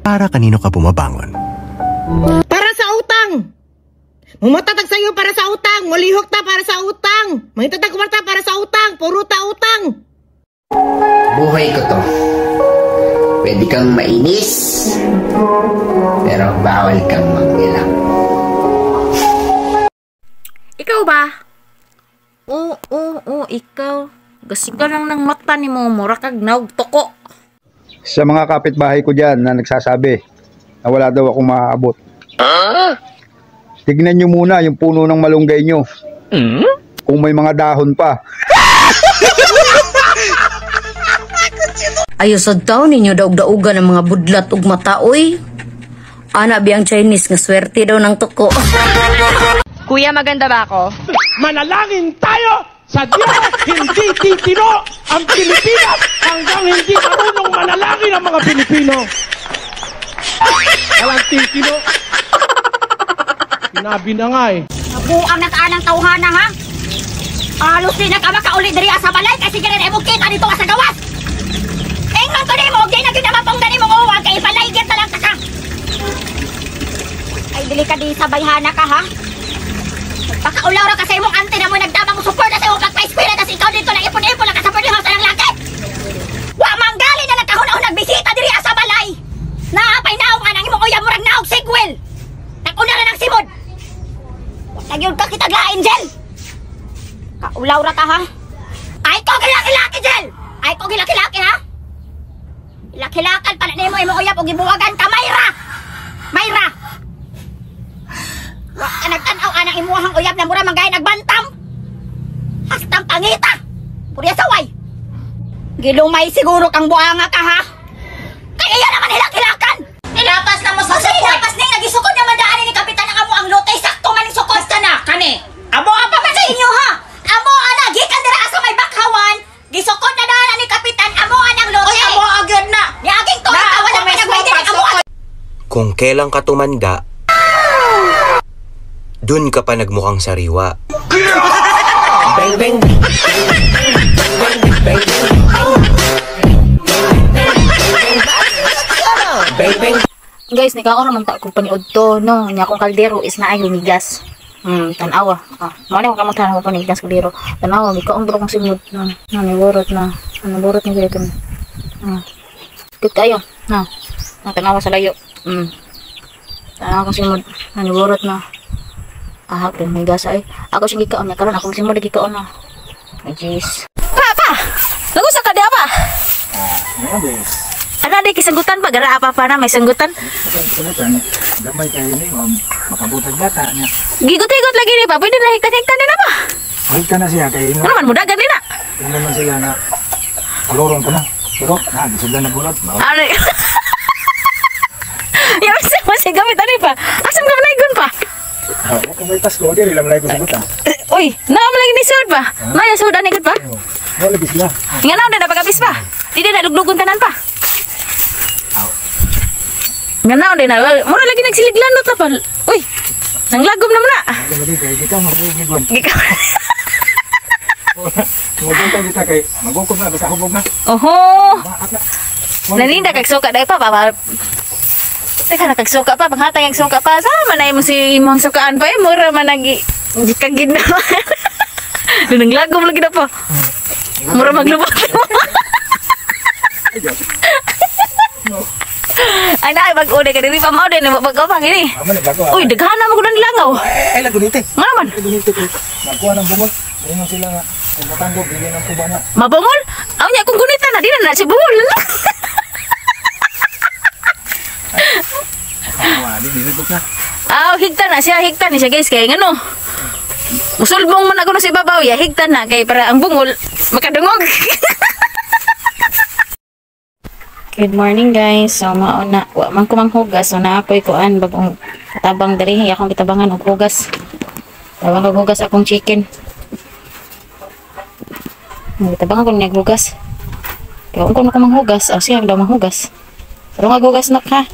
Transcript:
Para kanino ka bumabangon? Para sa utang! Mumatatag sa'yo para sa utang! Mulihok ta para sa utang! Mahitatag kumarta para sa utang! Puro ta utang! Buhay ko to. Pwede kang mainis, pero bawal kang manggilang. Ikaw ba? Oo, ikaw. Gasiga lang ng mata ni mo, mura kag naog toko. Sa mga kapitbahay ko dyan na nagsasabi na wala daw akong maaabot. Tignan nyo muna yung puno ng malunggay nyo. Kung may mga dahon pa. Ayosod taon ninyo daog-daugan ng mga budlat ug mataoy. Ana biyang Chinese nga swerte daw ng tuko. Kuya, maganda ba ako? Manalangin tayo sa Diyos, hindi titino ang Pilipinas hanggang hindi marunong manalangin ang mga Pilipino. Walang titino. Sinabi na nga eh. Nabuang na kaan ng tauhana, ha? Alos din na ka makauli diri sa balay kasi ganun mo kita dito sa gawas. Engman to mo, di na yun naman pong dani mo uwag kay palaygan talang ka. Ay, dili ka di sa bayhana ka, ha? Pakaulaw ra kasi mong ante na mo nagtabang support na sa iyong pagpa-espira kasi ikaw dito lang ipon-ipon lang ka sa pwedeng house ng langit. Wa manggali na nagkahon-ahon nagbisita diri sa balay. Naapay naong nga nang imong uyab murag naog sigwel. Nag-una na ng simod. Nagyod ka kitag lain, Jel. Kaulaw ra ka, ha? Ay ko gilaki-laki, Jel. Ay ko gilaki-laki, ha? Hilak-hilakan pa na nimo imong uyab og gibuwagan ka, Mayra. Mayra. Wa ka nagtanaw anang imuhang uyab na mura manggay nagbantam. Hastang pangita. Purya saway. Gilumay siguro kang buanga ka, ha? Kaya yan naman hilak-hilakan. Nilapas na mo sa sukod. Nilapas na nagisukod naman daan ni kapitan ang amo ang lotay sakto man ning sukod ka na. Kani. Amo apa man sa inyo, ha? Amo ana gikan dira sa may bakhawan. Gisukod na daan ni kapitan amo ang lotay. Oy, amo agad na. Niaging to wala pa nagpwede ni amo. Kung kailan ka tumanda, dun ka pa nagmukhang sariwa. Bang, bang. Bang, bang. Guys, nikaon naman ta kung paniod to, no? Nya akong kaldero is na ay lumigas. Tanawa. Mo na ko kamot ko panigas kaldero. Tanawa, gikaon bro kong simod. Naniborot na. Naniborot ni dito. Kit kayo. Tanawa sa layo. Tanawa kong simod. Naniborot na. Ahak din may gasa ay. Ako sing gikaon na karon akong simod gikaon na. Ay jeez. Pa. Lagu sa kada pa. Ano di kisanggutan pa gara apa na may sanggutan? Gamay kayo ni makabutag bata niya. Gigot-igot lagi ni pa. Pwede na higtan-higtan na pa. Higtan na siya kay Ano man mudagan din na. Tingnan man sila na kaloron ko na. Pero sila na bulat. Ano? Yang masih gamit ani pa. Asam ka manaygon pa. Ako may pasko diri lang lay ko sa buta. Uy, naam lagi ni sud pa. Maya sud ani gud pa. Wala bis na. Nganaw na pagabis pa. Di na luglugon tanan pa. Nganaw din na. Mura lagi nagsiliglan ta pa. Uy. Nanglagom na mo na. Dili kay kita magugigwan. Gikaw. Magugigwan kita kay magukom na basta hubog na. Oho. Naninda kag suka dai pa pa. Teka na kag suka pa panghatag ang suka pa. Sama na imong si imong sukaan pa mura man nagi kagid na. Nanglagom lagi na pa. Mura maglubot. Ay na, mag-uday ka diri pa mao din mag-upang ini. Uy, daghana mo gud langaw. Ay lagunite. Nga naman. Lagunite ko. Nakuha ng bungol. Ingon sila nga kung matanggog bili ng kubana. Mabungol? Aw nya kung gunita na di na si bungol. Higtan na siya, higtan ni siya guys kay ngano. Musulbong man ako no si babaw ya, higtan na kay para ang bungol makadungog. Good morning guys. So mauna wa man ko manghugas so naapoy kuan bagong tabang diri akong gitabangan og hugas. Tabang og hugas akong chicken. Gitabangan ko ni hugas. Kaya kung ko manghugas, siya daw manghugas. Pero maghugas na ka.